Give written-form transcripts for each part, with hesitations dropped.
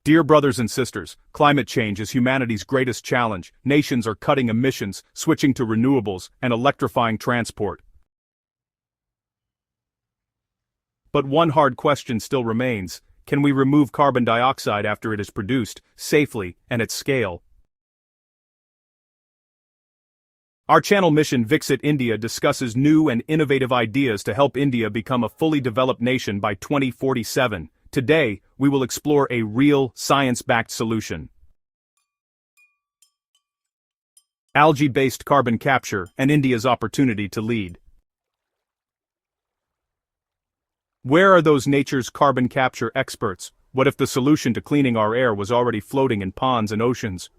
Dear brothers and sisters, climate change is humanity's greatest challenge. Nations are cutting emissions, switching to renewables, and electrifying transport. But one hard question still remains: can we remove carbon dioxide after it is produced, safely and at scale? Our channel mission Viksit India discusses new and innovative ideas to help India become a fully developed nation by 2047. Today, we will explore a real, science-backed solution. Algae-based carbon capture and India's opportunity to lead. Where are those nature's carbon capture experts? What if the solution to cleaning our air was already floating in ponds and oceans?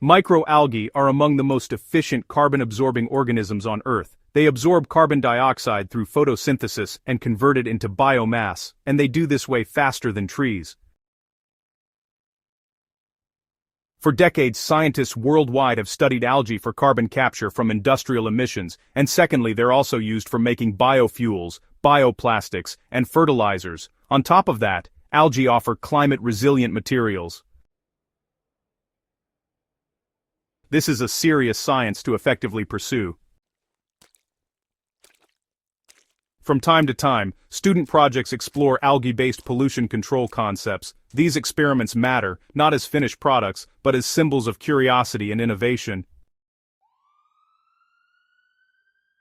Microalgae are among the most efficient carbon-absorbing organisms on Earth. They absorb carbon dioxide through photosynthesis and convert it into biomass, and they do this way faster than trees. For decades, scientists worldwide have studied algae for carbon capture from industrial emissions, and secondly, they're also used for making biofuels, bioplastics, and fertilizers. On top of that, algae offer climate-resilient materials. This is a serious science to effectively pursue. From time to time, student projects explore algae-based pollution control concepts. These experiments matter, not as finished products, but as symbols of curiosity and innovation.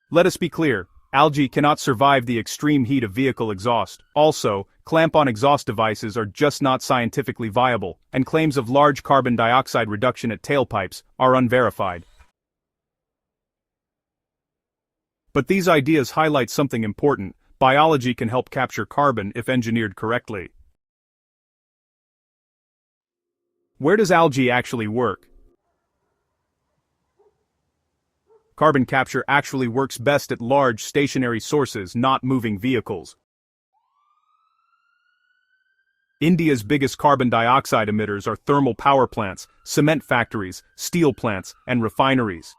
Let us be clear, algae cannot survive the extreme heat of vehicle exhaust. Also, clamp-on exhaust devices are just not scientifically viable, and claims of large carbon dioxide reduction at tailpipes are unverified. But these ideas highlight something important: biology can help capture carbon if engineered correctly. Where does algae actually work? Carbon capture actually works best at large stationary sources, not moving vehicles. India's biggest carbon dioxide emitters are thermal power plants, cement factories, steel plants, and refineries.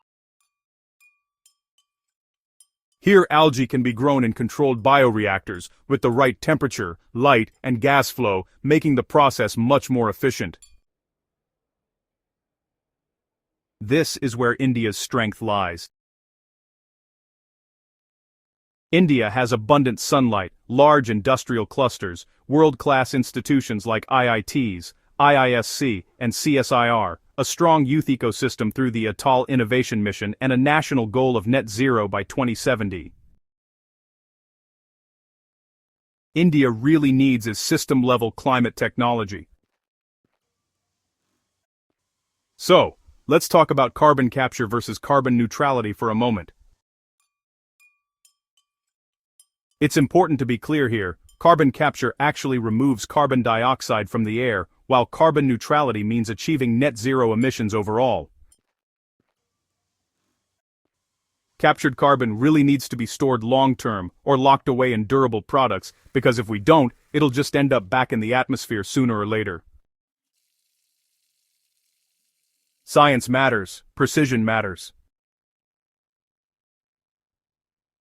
Here, algae can be grown in controlled bioreactors with the right temperature, light, and gas flow, making the process much more efficient. This is where India's strength lies. India has abundant sunlight, large industrial clusters, world-class institutions like IITs, IISc, and CSIR, a strong youth ecosystem through the Atal Innovation Mission, and a national goal of net zero by 2070. India really needs is system-level climate technology. So, let's talk about carbon capture versus carbon neutrality for a moment. It's important to be clear here: carbon capture actually removes carbon dioxide from the air, while carbon neutrality means achieving net zero emissions overall. Captured carbon really needs to be stored long-term or locked away in durable products, because if we don't, it'll just end up back in the atmosphere sooner or later. Science matters, precision matters.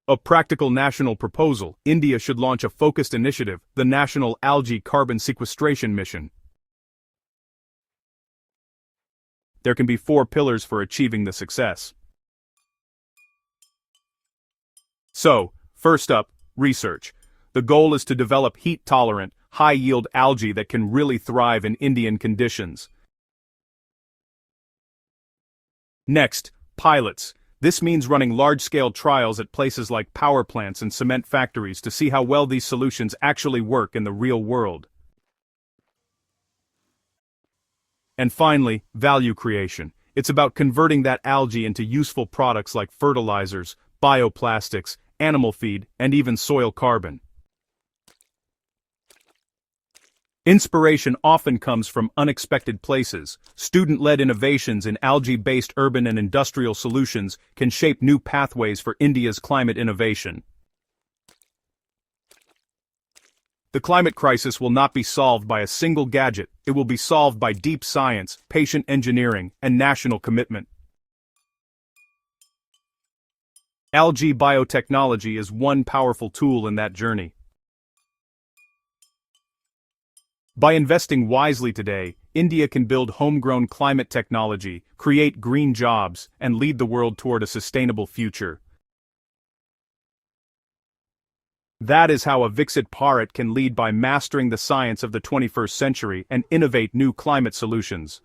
A practical national proposal: India should launch a focused initiative, the National Algae Carbon Sequestration Mission. There can be 4 pillars for achieving the success. So, first up, research. The goal is to develop heat-tolerant, high-yield algae that can really thrive in Indian conditions. Next, pilots. This means running large-scale trials at places like power plants and cement factories to see how well these solutions actually work in the real world. And finally, value creation. It's about converting that algae into useful products like fertilizers, bioplastics, animal feed, and even soil carbon. Inspiration often comes from unexpected places. Student-led innovations in algae-based urban and industrial solutions can shape new pathways for India's climate innovation. The climate crisis will not be solved by a single gadget. It will be solved by deep science, patient engineering, and national commitment. Algae biotechnology is one powerful tool in that journey. By investing wisely today, India can build homegrown climate technology, create green jobs, and lead the world toward a sustainable future. That is how a Viksit Bharat can lead by mastering the science of the 21st century and innovate new climate solutions.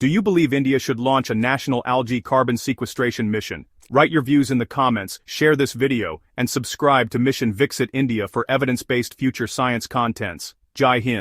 Do you believe India should launch a national algae carbon sequestration mission? Write your views in the comments, share this video, and subscribe to Mission Viksit India for evidence-based future science contents. Jai Hind.